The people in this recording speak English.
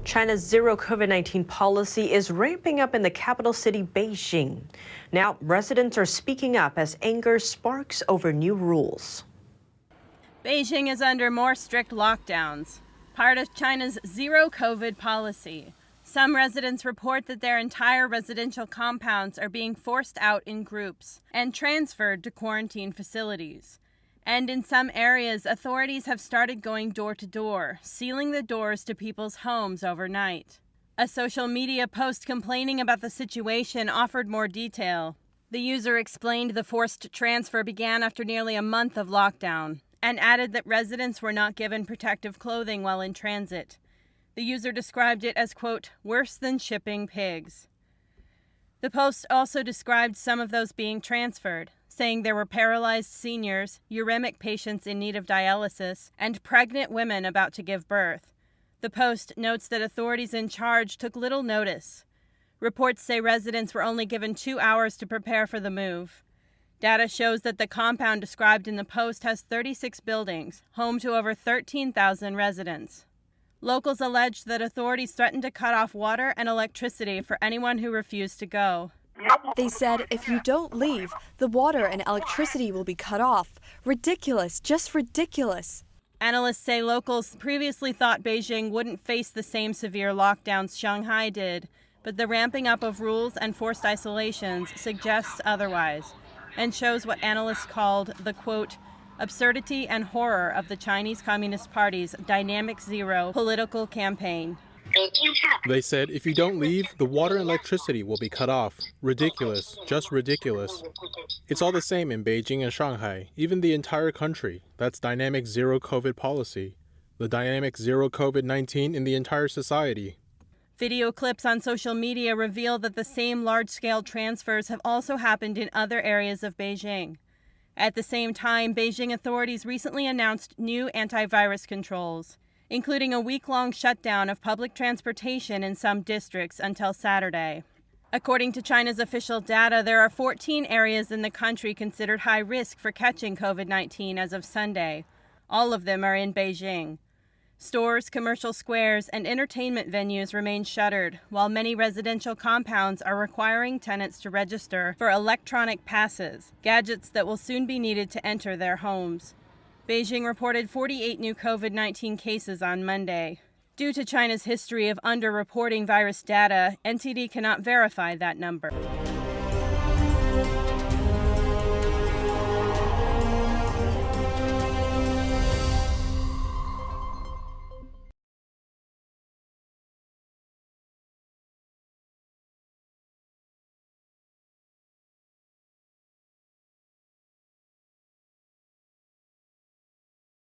China's zero COVID-19 policy is ramping up in the capital city, Beijing. Now, residents are speaking up as anger sparks over new rules. Beijing is under more strict lockdowns, part of China's zero COVID policy. Some residents report that their entire residential compounds are being forced out in groups and transferred to quarantine facilities. And in some areas, authorities have started going door to door, sealing the doors to people's homes overnight. A social media post complaining about the situation offered more detail. The user explained the forced transfer began after nearly a month of lockdown, and added that residents were not given protective clothing while in transit. The user described it as, quote, worse than shipping pigs. The post also described some of those being transferred, saying there were paralyzed seniors, uremic patients in need of dialysis, and pregnant women about to give birth. The post notes that authorities in charge took little notice. Reports say residents were only given 2 hours to prepare for the move. Data shows that the compound described in the post has 36 buildings, home to over 13,000 residents. Locals alleged that authorities threatened to cut off water and electricity for anyone who refused to go. They said if you don't leave, the water and electricity will be cut off. Ridiculous, just ridiculous. Analysts say locals previously thought Beijing wouldn't face the same severe lockdowns Shanghai did, but the ramping up of rules and forced isolations suggests otherwise, and shows what analysts called the, quote, absurdity and horror of the Chinese Communist Party's Dynamic Zero political campaign. They said if you don't leave, the water and electricity will be cut off. Ridiculous, just ridiculous. It's all the same in Beijing and Shanghai, even the entire country. That's dynamic zero COVID policy. The dynamic zero COVID-19 in the entire society. Video clips on social media reveal that the same large-scale transfers have also happened in other areas of Beijing. At the same time, Beijing authorities recently announced new antivirus controls, including a week-long shutdown of public transportation in some districts until Saturday. According to China's official data, there are 14 areas in the country considered high risk for catching COVID-19 as of Sunday. All of them are in Beijing. Stores, commercial squares, and entertainment venues remain shuttered, while many residential compounds are requiring tenants to register for electronic passes, gadgets that will soon be needed to enter their homes. Beijing reported 48 new COVID-19 cases on Monday. Due to China's history of underreporting virus data, NTD cannot verify that number.